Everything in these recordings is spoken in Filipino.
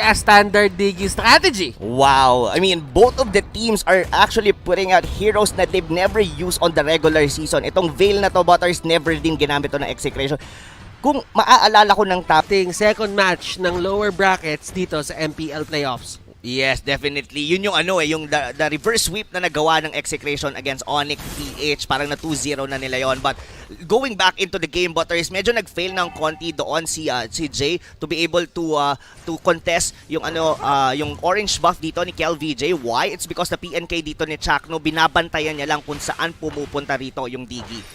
a standard Digi strategy. Wow. I mean, both of the teams are actually putting out heroes na they've never used on the regular season. Itong Veil na to, Butters, never din ginamit to ng Execration. Kung maaalala ko ng top Second match ng lower brackets dito sa MPL playoffs. Yes, definitely. Yun yung yung the reverse sweep na nagawa ng Execration against ONIC-PH. Parang na 2-0 na nila yon. But going back into the game, Butters, medyo nag-fail ng konti doon si Jay to be able to contest yung yung orange buff dito ni KelVJ. Why? It's because the PNK dito ni Chakno, binabantayan niya lang kung saan pumupunta rito yung Digi.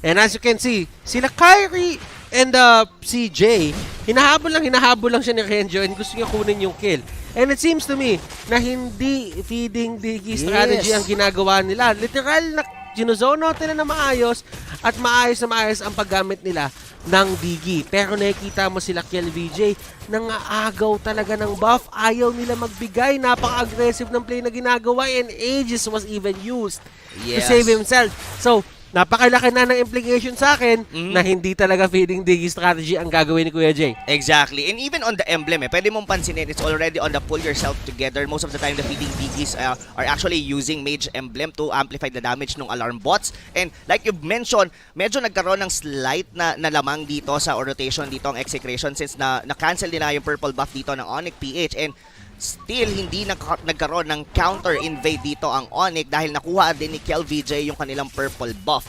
And as you can see, sila Kyrie and si Jay, hinahabol lang siya ni Renjo and gusto niya kunin yung kill. And it seems to me na hindi feeding Digi strategy ang ginagawa nila. Literal na ginuzono nila na maayos at maayos ang paggamit nila ng Digi. Pero nakikita mo sila KelVJ, nangaagaw talaga ng buff. Ayaw nila magbigay. Napaka-aggressive ng play na ginagawa and Aegis was even used to save himself. So, napakalaki na ng implication sa akin na hindi talaga feeding Digi strategy ang gagawin ni Kuya Jay. Exactly. And even on the emblem, pwede mong pansinin, it's already on the pull yourself together. Most of the time, the feeding Digis are actually using mage emblem to amplify the damage ng alarm bots. And like you've mentioned, medyo nagkaroon ng slight na lamang dito sa rotation dito ang Execration since na-cancel nila yung purple buff dito ng ONIC-PH. And still, hindi nagkaroon ng counter-invade dito ang ONIC dahil nakuha din ni KelVJ yung kanilang purple buff.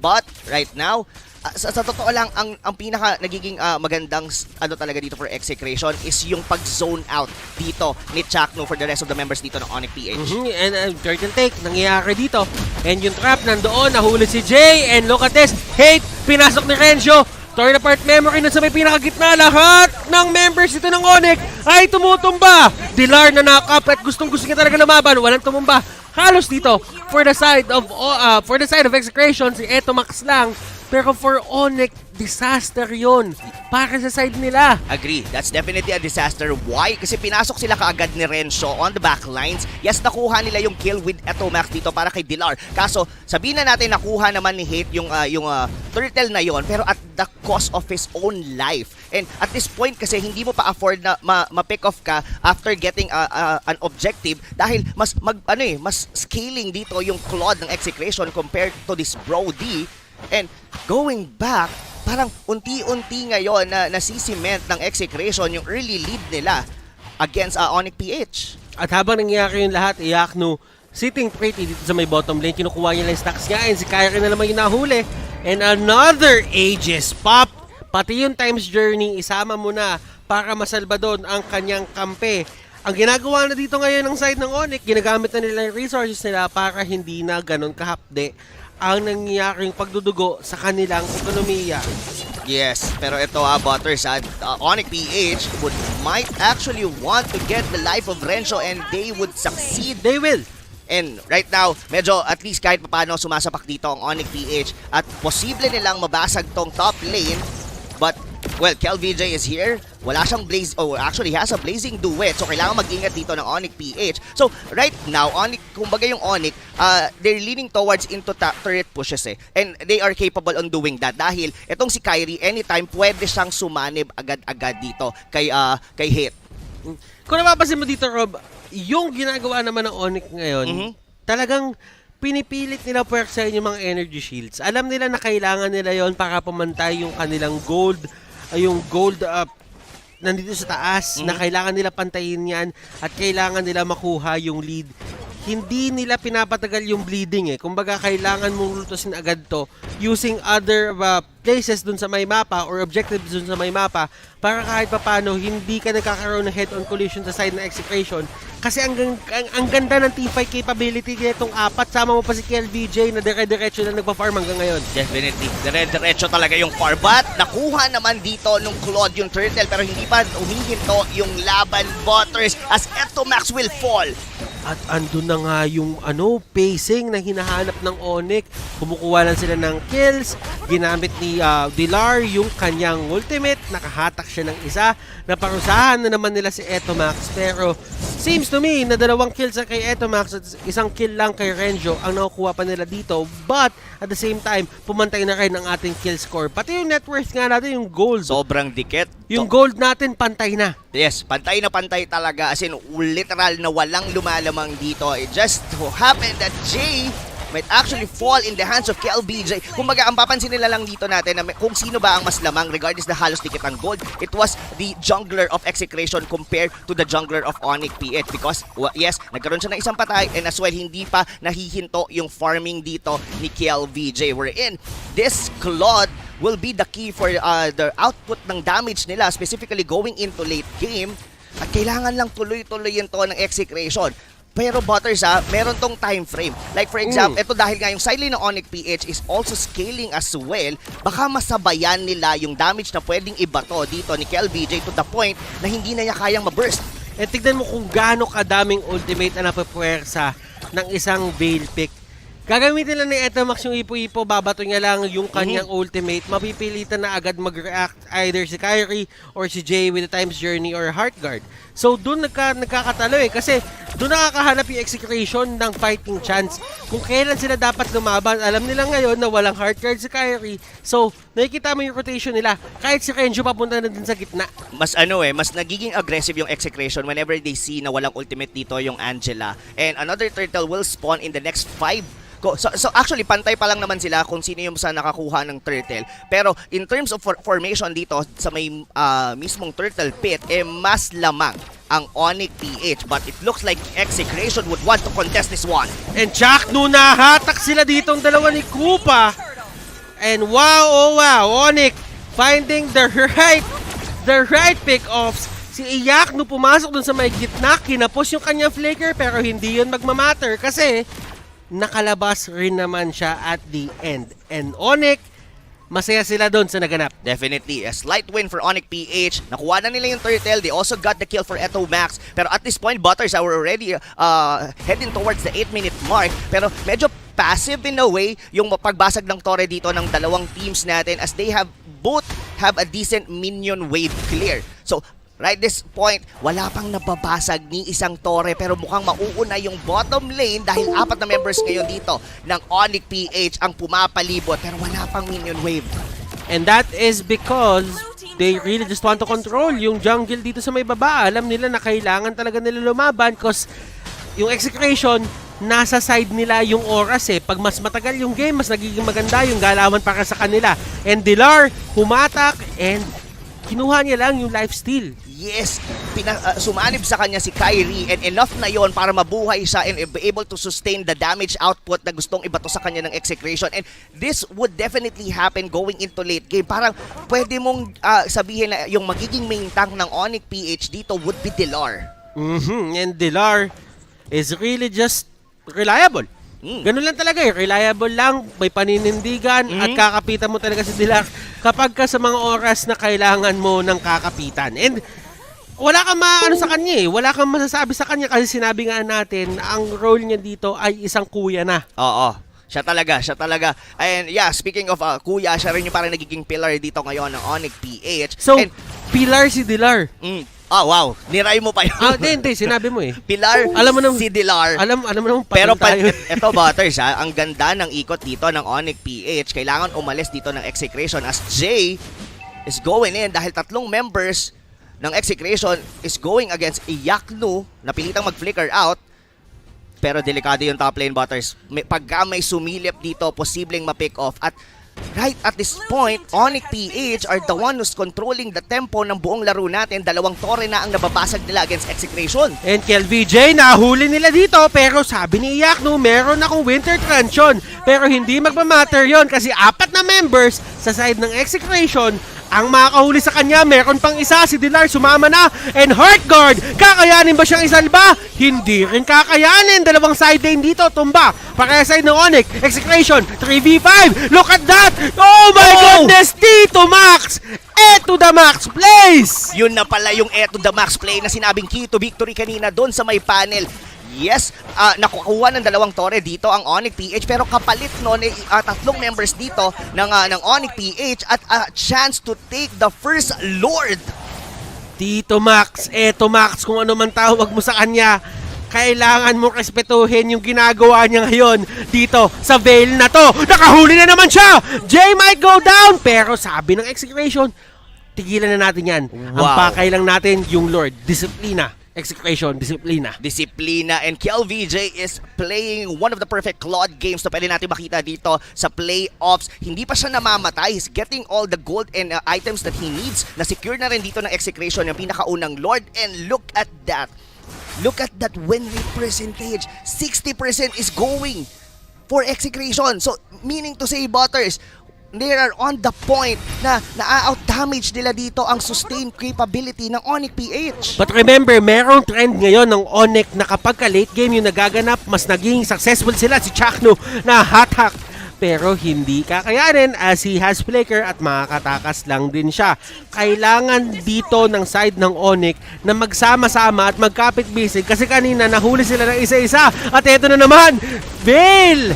But, right now, sa totoo lang, ang pinaka nagiging magandang talaga dito for Execration is yung pag-zone out dito ni Chakno for the rest of the members dito ng ONIC-PH. And turtle take, nangyayari dito. And yung trap nandoon, nahuli si Jay. And look at this, hate, pinasok ni Renjo. Torn apart memory na sa may pinakagitna. Lahat ng members ito ng ONIC ay tumutumba. Dilar na knock-up at gustong-gusto niya talaga lumaban. Walang tumumba. Halos dito for the side of Execration si Eto Max lang. Pero for ONIC, disaster yon para sa side nila. Agree. That's definitely a disaster. Why? Kasi pinasok sila kaagad ni Renzo on the back lines. Yes, nakuha nila yung kill with Etomax dito para kay Dilar. Kaso, sabihin na natin nakuha naman ni Hate yung turtle na yon pero at the cost of his own life. And at this point kasi hindi mo pa afford na ma-pick off ka after getting an objective dahil mas scaling dito yung Claude ng Execration compared to this Brody. And going back, parang unti-unti ngayon na nasisiment ng Execration yung early lead nila against ONIC-PH. At habang nangyayari yung lahat, Iakno sitting pretty dito sa may bottom lane. Kinukuha niya lang stacks niya and si Kyrie na naman yung nahuli. And another Aegis pop. Pati yung Time's Journey, isama mo na para masalba doon ang kanyang kampe. Ang ginagawa na dito ngayon ng side ng ONIC, ginagamit na nila yung resources nila para hindi na ganun kahapde ang nangyayaring pagdudugo sa kanilang ekonomiya. Yes, pero ito Butters, ONIC-PH might actually want to get the life of Renzo and they would succeed. They will. And right now, medyo at least kahit paano sumasapak dito ang ONIC-PH at posible nilang mabasag tong top lane. But, well, KelVJ is here. Wala siyang actually he has a blazing duet. So, kailangan mag-ingat dito ng ONIC-PH. So, right now, kumbaga yung ONIC, they're leaning towards into turret pushes And they are capable on doing that. Dahil, itong si Kyrie, anytime, pwede siyang sumanib agad-agad dito kay Hit. Kung napapasin mo dito, Rob, yung ginagawa naman ng ONIC ngayon, talagang pinipilit nila puwersahin yung mga energy shields. Alam nila na kailangan nila yon para pumantay yung kanilang gold, nandito sa taas, na kailangan nila pantayin yan at kailangan nila makuha yung lead. Hindi nila pinapatagal yung bleeding Kumbaga, kailangan mong lutusin agad to using other places dun sa may mapa or objectives dun sa may mapa para kahit papano hindi ka nagkakaroon ng head-on collision sa side ng Execration. Kasi ang ganda ng teamfight capability nitong apat. Sama mo pa si KelVJ na dire-diretso na nagpa-farm hanggang ngayon. Definitely. Dire-diretso talaga yung farm. But nakuha naman dito nung Claude yung turtle pero hindi pa umihinto yung laban Butters as Etomax will fall. At andun na nga yung pacing na hinahanap ng ONIC. Kumukuha lang sila ng kills. Ginamit ni Dilar yung kanyang ultimate. Nakahatak siya ng isa. Naparusahan na naman nila si Etomax. Pero seems to me na 2 kills kay Etomax at 1 kill lang kay Renjo ang nakukuha pa nila dito. But at the same time, pumantay na rin ang ating kill score. Pati yung net worth nga natin, yung gold. Sobrang dikit. Yung gold natin, pantay na. Yes, pantay na pantay talaga. As in, literal na walang lumalamang dito. It just so happened that Jay might actually fall in the hands of KLBJ. Kumbaga, ang papansin nila lang dito natin na kung sino ba ang mas lamang regardless na halos dikit ang gold, it was the jungler of Execration compared to the jungler of ONIC-PH because, yes, nagkaroon siya ng isang patay and as well, hindi pa nahihinto yung farming dito ni KLBJ. Wherein, this Claude will be the key for the output ng damage nila, specifically going into late game. At kailangan lang tuloy-tuloyin to ng Execration. Pero Butters meron tong time frame. Like for example, ito dahil nga yung sideline ng ONIC-PH is also scaling as well, baka masabayan nila yung damage na pwedeng ibato dito ni KLBJ to the point na hindi na niya kayang ma-burst. Eh tignan mo kung gaano kadaming ultimate na napapwersa ng isang Veil Pick. Gagamitin lang ni Etomax yung ipo-ipo, babato niya lang yung kanyang ultimate. Mapipilitan na agad mag-react either si Kyrie or si Jay with the Time's Journey or Heartguard. So doon nagkakatalo kasi doon nakakahanap yung Execration ng fighting chance. Kung kailan sila dapat lumaban, alam nila ngayon na walang Heartguard si Kyrie. So nakikita mo yung rotation nila. Kahit si Renjo papunta na din sa gitna. Mas mas nagiging aggressive yung Execration whenever they see na walang ultimate dito yung Angela. And another turtle will spawn in the next 5. So actually, pantay pa lang naman sila kung sino yung sa nakakuha ng turtle. Pero in terms of formation dito, sa may mismong turtle pit, mas lamang ang ONIC-PH. But it looks like Execration would want to contest this one. And Jack, no nahatak sila dito ang dalawa ni Koopa. And wow, oh wow, ONIC finding the right pick-offs. Si Iyak, no pumasok dun sa may gitna, kinapos yung kanyang flicker, pero hindi yun magmamatter kasi nakalabas rin naman siya at the end. And ONIC, masaya sila doon sa naganap. Definitely, a slight win for ONIC-PH. Nakuha na nila yung turtle. They also got the kill for Etomax. Pero at this point, Butters, we're already heading towards the 8-minute mark. Pero medyo passive in a way yung pagbasag ng tore dito ng dalawang teams natin as they both have a decent minion wave clear. So, right this point, wala pang nababasag ni isang tore pero mukhang mauuna yung bottom lane dahil 4 na members ngayon dito ng ONIC-PH ang pumapalibot pero wala pang minion wave. And that is because they really just want to control yung jungle dito sa may baba. Alam nila na kailangan talaga nila lumaban because yung Execration, nasa side nila yung oras Pag mas matagal yung game, mas nagiging maganda yung galawan para sa kanila. And Dilar, humatak and kinuha niya lang yung lifesteal. Yes, sumanib sa kanya si Kyrie and enough na yon para mabuhay siya and be able to sustain the damage output na gustong ibato sa kanya ng Execration. And this would definitely happen going into late game. Parang pwede mong sabihin na yung magiging main tank ng ONIC-PH dito would be Dilar. And Dilar is really just reliable. Ganun lang talaga reliable lang, may paninindigan at kakapitan mo talaga si Dilar kapag ka sa mga oras na kailangan mo ng kakapitan. And wala kang maano sa kanya wala kang masasabi sa kanya kasi sinabi nga natin na ang role niya dito ay isang kuya na. Oo. Siya talaga. And yeah, speaking of kuya, siya rin yung parang nagiging pillar dito ngayon ng ONIC-PH. So, pillar si Dilar. Wow. Niray mo pa yun. Hindi. Sinabi mo Pilar, alam mo nang, si Dilar. Alam mo naman pero ito, Butters, ang ganda ng ikot dito ng ONIC-PH. Kailangan umalis dito ng Execration as Jay is going in dahil 3 members ng Execration is going against Iyaknu na pilitang mag-flicker out. Pero delikado yung top lane, Butters. Pagka may sumilip dito, posibleng ma-pick off. At right at this point, ONIC-PH are the one who's controlling the tempo ng buong laro natin. 2 tore na ang nababasag nila against Execration. And KLBJ, nahuli nila dito. Pero sabi ni Iyaknu, meron akong winter transition. Pero hindi magmamatter yon kasi 4 na members sa side ng Execration ang makakahuli sa kanya. Meron pang isa, si Dilar sumama na. And Heartguard, kakayanin ba siyang isalba? Hindi rin kakayanin. 2 side lane dito, tumba. Para side ng ONIC, Execration, 3v5. Look at that! Oh my goodness! Tito Max! To the max place! Yun na pala yung to the max play na sinabing key to victory kanina doon sa may panel. Yes, nakukuha ng 2 tore dito ang ONIC-PH pero kapalit noon 3 members dito ng ONIC-PH at a chance to take the first Lord. Tito Max, eto Max, kung ano man tawag mo sa kanya, kailangan mo respetuhin yung ginagawa niya ngayon dito sa veil na to. Nakahuli na naman siya! Jay might go down! Pero sabi ng Execration, tigilan na natin yan. Ang pakay lang natin yung Lord. Disiplina. Execration, disiplina. Disiplina, and KLVJ is playing one of the perfect Claude games na pwede natin makita dito sa playoffs. Hindi pa siya namamatay. He's getting all the gold and items that he needs. Na-secure na rin dito ng Execration yung pinakaunang Lord. And look at that. Look at that win rate percentage. 60% is going for Execration. So, meaning to say, Butters, they are on the point na na-out-damage nila dito ang sustained capability ng ONIC-PH. But remember, merong trend ngayon ng ONIC na kapag ka-late game yung nagaganap, mas naging successful sila si Chakno na hot-hack. Pero hindi kakayanin as he has flicker at makakatakas lang din siya. Kailangan dito ng side ng ONIC na magsama-sama at magkapit-bisig kasi kanina nahuli sila ng isa-isa. At eto na naman, Bill!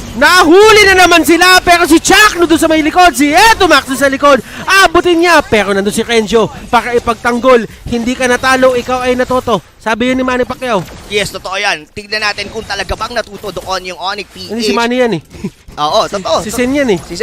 Nahuli na naman sila pero si Chakno doon sa may likod, si Eto Max doon sa likod, abutin niya pero nandun si Renjo para ipagtanggol. Hindi ka natalo, ikaw ay natuto. Sabi yun ni Manny Pacquiao. Yes, totoo yan. Tignan natin kung talaga bang natuto doon yung ONIC-PH. Hindi si Manny yan eh. Oo, totoo. Si Sen yan eh. Si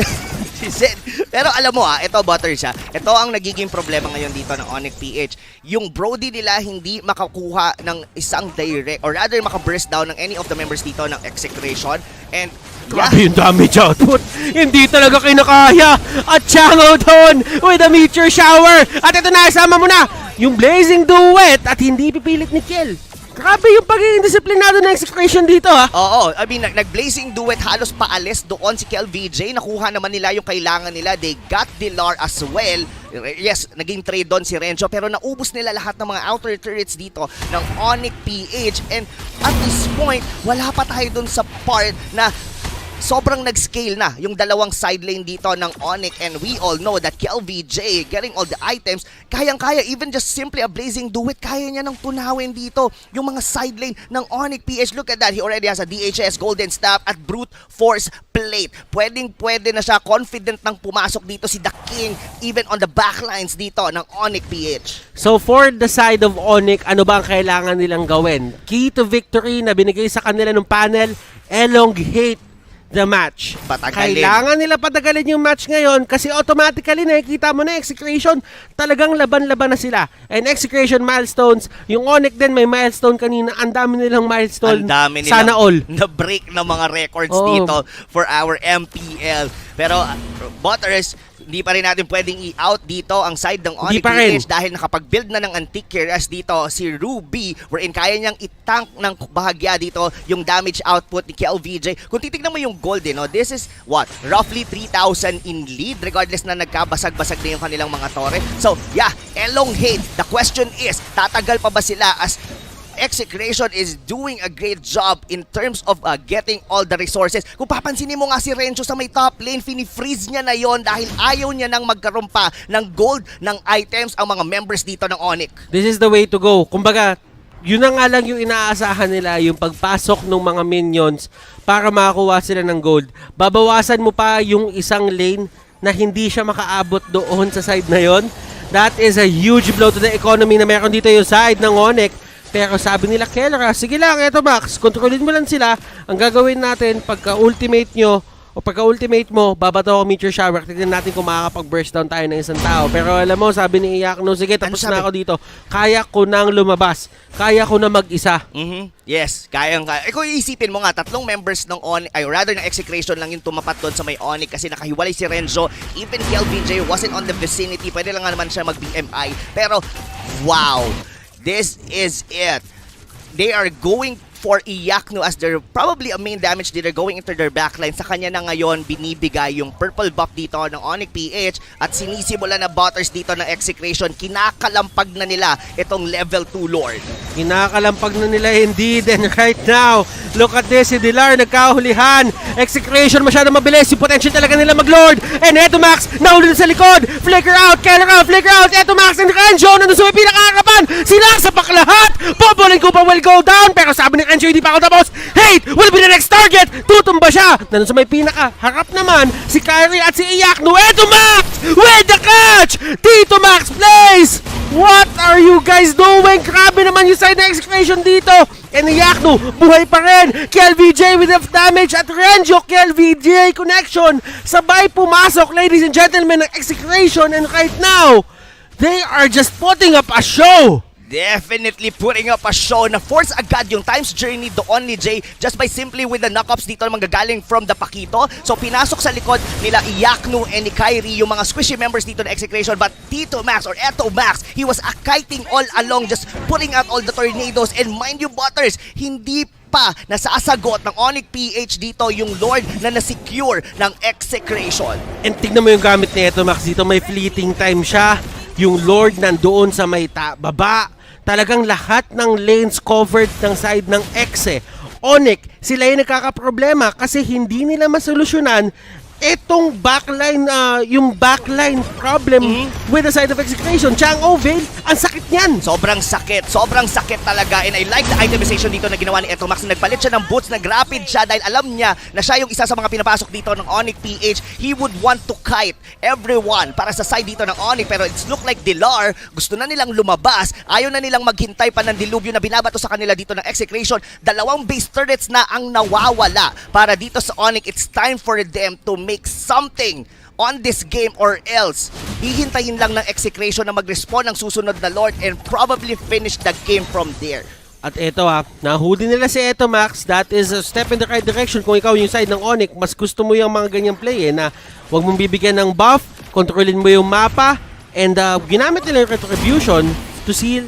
Sen. Pero alam mo ito Butters ito ang nagiging problema ngayon dito ng ONIC-PH. Yung Brody nila hindi makakuha ng isang direct or rather makaburst down ng any of the members dito ng Execration. And grabe yung damage output. Hindi talaga kinakaya. At Chango doon with a meteor shower. At ito na, isama mo na yung Blazing Duet at hindi pipilit ni Kel. Grabe yung pagiging disiplinado ng Execration dito ha. Oo, I mean, nag-Blazing Duet halos paalis doon si KLVJ. Nakuha naman nila yung kailangan nila. They got Dilar as well. Yes, naging trade doon si Renzo pero naubos nila lahat ng mga outer turrets dito ng ONIC-PH. And at this point, wala pa tayo doon sa part na sobrang nag-scale na yung dalawang side lane dito ng ONIC, and we all know that KLVJ getting all the items, kayang-kaya, even just simply a Blazing Duet, kaya niya nang tunawin dito yung mga side lane ng ONIC-PH. Look at that, he already has a DHS, Golden Staff at Brute Force Plate. Pwede na siya, confident nang pumasok dito si The King, even on the backlines dito ng ONIC-PH. So for the side of ONIC, ano ba ang kailangan nilang gawin? Key to victory na binigay sa kanila ng panel, elongate the match. Patagalin. Kailangan nila patagalin yung match ngayon kasi automatically nakikita mo na Execration talagang laban-laban na sila. And Execration milestones, yung ONIC din may milestone kanina, ang dami nilang milestone. Ang dami nilang sana all na-break ng mga records dito for our MPL. Pero Butters, hindi pa rin natin pwedeng i-out dito ang side ng ONIC-PH dahil nakapag-build na ng antique carriers dito si Ruby, wherein kaya niyang i-tank ng bahagya dito yung damage output ni KLVJ. Kung titignan mo yung gold, this is what? Roughly 3,000 in lead regardless na nagkabasag-basag na yung kanilang mga torre. So yeah, elongate. The question is, tatagal pa ba sila as Execration is doing a great job in terms of getting all the resources. Kung papansinin mo nga si Renzo sa may top lane, fini-freeze niya na yon dahil ayaw niya nang magkaroon pa ng gold, ng items ang mga members dito ng ONIC. This is the way to go. Kumbaga, yun na nga lang yung inaasahan nila, yung pagpasok ng mga minions para makakuha sila ng gold. Babawasan mo pa yung isang lane na hindi siya makaabot doon sa side na yon. That is a huge blow to the economy na meron dito yung side ng ONIC. Pero sabi nila, Kelra, sige lang, eto Max, kontrolin mo lang sila. Ang gagawin natin, pagka-ultimate nyo, o pagka-ultimate mo, babato ako meteor shower. Tignan natin kung makakapag-burst down tayo ng isang tao. Pero alam mo, sabi ni Iakno, sige, tapos na ako dito. Kaya ko nang lumabas. Kaya ko na mag-isa. Yes, kayang-kaya. Kung iisipin mo nga, tatlong members ng ONIC, ay rather ng Execration lang yung tumapat doon sa may ONIC kasi nakahiwalay si Renzo. Even KLVJ wasn't on the vicinity. Pwede lang naman siya mag-BMI. Pero, wow! This is it. They are going for Iakno as their probably a main damage dealer going into their backline. Sa kanya na ngayon binibigay yung purple buff dito ng ONIC-PH at sinisimulan na Butters dito ng Execration. Kinakalampag na nila itong level 2 Lord. Kinakalampag na nila indeed, and right now, look at this, si Dilar nagkahulihan. Execration masyado mabilis, yung potential talaga nila mag-Lord. And eto Max, nahuli na sa likod. Flicker out, Keller out, flicker out. Eto Max and Renzo, nandun sa may pinakakapan. Sila sa paklahat. Popolin ko pa, will go down. Pero sabi ni Renjo, hindi pa ako tapos. Hate will be the next target. Tutumba siya. Nandun sa may pinaka harap naman si Kyrie at si Iyakno. Eto Max with the catch. Tito Max plays. What are you guys doing? Grabe naman yung side na execution dito. And Iyakno, buhay pa rin. KLVJ with enough damage at Renjo, KLVJ connection. Sabay pumasok, ladies and gentlemen, ng execution. And right now, they are just putting up a show. Definitely putting up a show na force agad yung times journey doon ni Jay just by simply with the knockups dito na manggagaling from the Pakito. So pinasok sa likod nila Iyakno and ni Kyrie yung mga squishy members dito na execration, but Tito Max or Eto Max, he was kiting all along, just putting out all the tornadoes. And mind you, Butters, hindi pa nasasagot ng ONIC-PH dito yung Lord na nasecure ng execration. And tignan mo yung gamit ni Eto Max dito, may fleeting time siya. Yung Lord nandoon sa may baba. Talagang lahat ng lanes covered ng side ng Exe. ONIC, sila yung nagkakaproblema kasi hindi nila masolusyonan itong backline, yung backline problem with the side of execution. Chang Ovale, ang sakit niyan. Sobrang sakit talaga. And I like the itemization dito na ginawa ni Eto Max. Nagpalit siya ng boots, nag-rapid siya dahil alam niya na siya yung isa sa mga pinapasok dito ng ONIC-PH. He would want to kite everyone para sa side dito ng ONIC, pero it's look like Dilar, gusto na nilang lumabas. Ayaw na nilang maghintay pa ng dilubyo na binabato sa kanila dito ng execution. Dalawang base turrets na ang nawawala para dito sa ONIC. It's time for them to make something on this game or else hihintayin lang ng execration na mag-respawn ng susunod na Lord and probably finish the game from there. At eto nahuli nila si Eto Max. That is a step in the right direction. Kung ikaw yung side ng ONIC, mas gusto mo yung mga ganyang play na huwag mong bibigyan ng buff, kontrolin mo yung mapa, and ginamit nila yung retribution to steal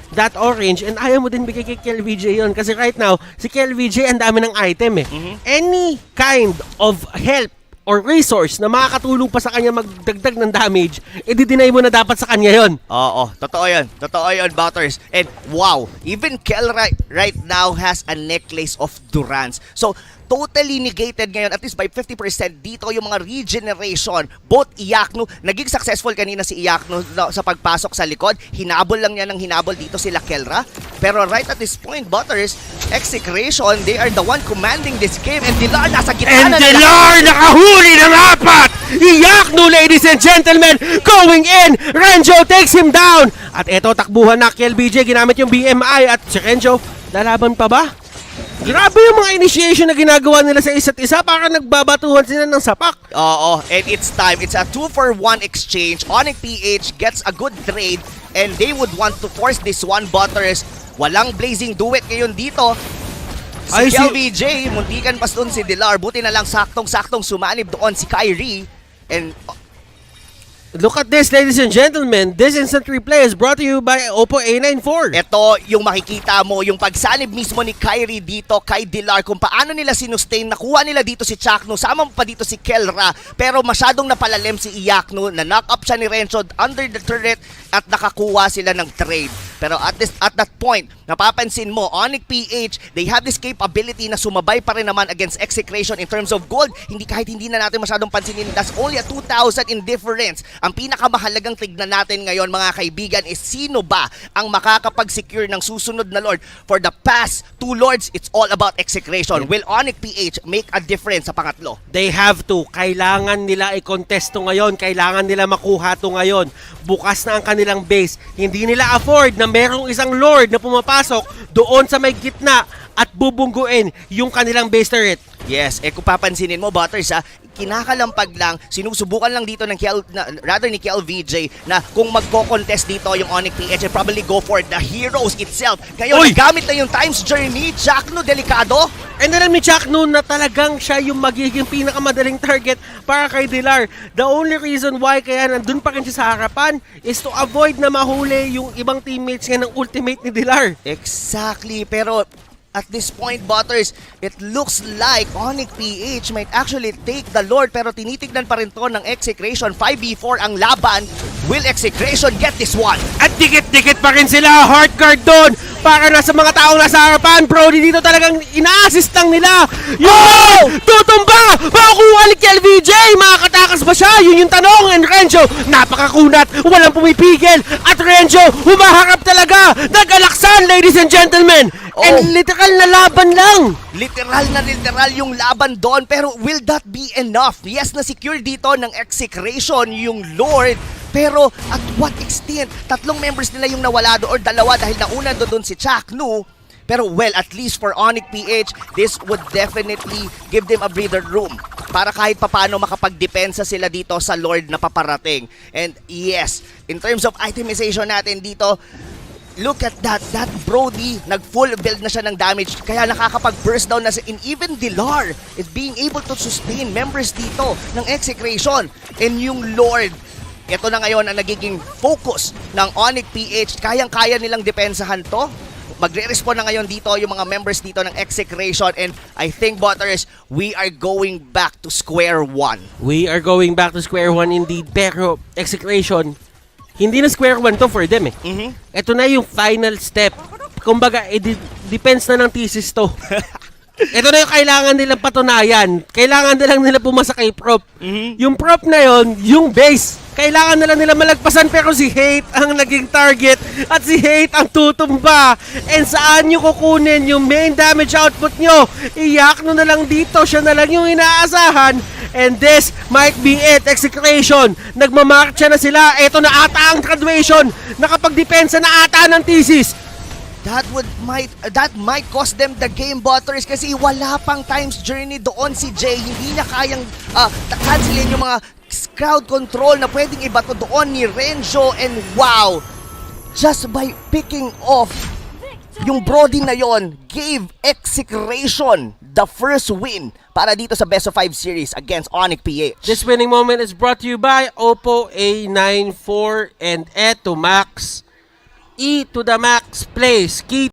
that orange, and ayaw mo din bigay kay KLVJ yun kasi right now, si KLVJ ang dami ng item Any kind of help or resource na makakatulong pa sa kanya magdagdag ng damage, i-deny mo na dapat sa kanya yon. Oo, totoo yun, Butters. And wow, even Kel right now has a necklace of Durance. So, totally negated ngayon, at least by 50% dito yung mga regeneration. Both Iyakno, naging successful kanina si Iyakno sa pagpasok sa likod. Hinabol lang niya ng hinabol dito sila Kelra. Pero right at this point, Butters, execration, they are the one commanding this game. And Dilar nasa gitna And na Dilar nakahuli ng apat! Iyakno, ladies and gentlemen, going in! Renjo takes him down! At eto, takbuhan na KLBJ, ginamit yung BMI at si Renjo, lalaban pa ba? Grabe yung mga initiation na ginagawa nila sa isa't isa, para nagbabatuhan sila ng sapak. Oo, and it's time. It's a 2-for-1 exchange. ONIC-PH gets a good trade and they would want to force this one, Butters. Walang blazing duet ngayon dito. Si KLVJ, muntikan pa doon si Dilar. Buti na lang saktong-saktong sumanib doon si Kyrie. And look at this, ladies and gentlemen. This instant replay is brought to you by Oppo A94. ito yung makikita mo, yung pagsanib mismo ni Kyrie dito kay Dilar, kung paano nila sinustain, nakuha nila dito si Chakno, sama pa dito si Kelra, pero masyadong napalalim si Iyakno, na knock up siya ni Renzo under the turret at nakakuha sila ng trade. Pero at that point, napapansin mo, ONIC-PH, they have this capability na sumabay pa rin naman against execration in terms of gold. Kahit hindi na natin masyadong pansinin, that's only a 2,000 in difference. Ang pinakamahalagang tignan natin ngayon, mga kaibigan, is sino ba ang makakapag-secure ng susunod na Lord. For the past 2 Lords, it's all about execration. Will ONIC-PH make a difference sa pangatlo? They have to. Kailangan nila i-contest to ngayon. Kailangan nila makuha to ngayon. Bukas na ang kanilang base. Hindi nila afford na merong isang Lord na pumapasok doon sa may gitna at bubungguin yung kanilang base turret. Yes, kung papansinin mo, Butters, kinakalampag lang, sinusubukan lang dito ng ni KLVJ na kung magko-contest dito yung ONIC-PH, probably go for the heroes itself. Ngayon, gamit na yung times journey, Chakno, delikado. And alam ni Chakno na talagang siya yung magiging pinakamadaling target para kay Dilar. The only reason why kaya nandun pa rin siya sa harapan is to avoid na mahuli yung ibang teammates niya ng ultimate ni Dilar. Exactly, pero at this point, Butters, it looks like ONIC-PH might actually take the Lord, pero tinitignan pa rin to ng execration. 5v4 ang laban. Will execration get this one? At dikit-dikit pa rin sila. Heart guard doon. para na sa mga taong nasa harapan. Brody dito talagang ina-assist lang nila. Yung tutumba! Makukuha ni KLVJ! Makakatakas ba siya? Yun yung tanong. And Renjo, napakakunat. Walang pumipigil. At Renjo, humaharap talaga. Nag-alaksan, ladies and gentlemen. And literal na laban lang. Literal yung laban doon. Pero will that be enough? Yes, na-secure dito ng execration yung Lord. Pero at what extent? Tatlong members nila yung nawala doon or dalawa dahil nauna doon si Chaknu. Pero well, at least for ONIC-PH, this would definitely give them a breather room para kahit papano makapagdepensa sila dito sa Lord na paparating. And yes, in terms of itemization natin dito, look at that Brody, nag-full build na siya ng damage, kaya nakakapag-burst down na siya. And even Dilar is being able to sustain members dito ng execration. And yung Lord, ito na ngayon ang nagiging focus ng ONIC-PH. Kayang-kaya nilang depensahan to. Magre-respond na ngayon dito yung mga members dito ng execration. And I think, Butters, we are going back to square one. We are going back to square one indeed. Pero execration, hindi na square one to for them eh. Ito na yung final step. Kumbaga, depends na ng thesis to. Ito na yung kailangan nilang patunayan. Kailangan nilang nila pumasa kay prop. Yung prop na yon, yung base. Kailangan nila malagpasan pero si Hate ang naging target at si Hate ang tutumba. And saan nyo kukunin yung main damage output nyo? Iyak na lang dito. Siya na lang yung inaasahan. And this might be it. Execration. Nagmamarcha na sila. Ito na ata ang graduation. Nakapagdepensa na ata ng thesis. That might cost them the game, Butters, kasi wala pang times journey doon si Jay. Hindi niya kayang cancelin yung mga crowd control na pwedeng ibato doon ni Renjo. And wow, just by picking off yung Brody na yon, gave execration the first win para dito sa Best of 5 series against ONIC-PH. This winning moment is brought to you by Oppo A94 and E to Max. E to the Max Place. Key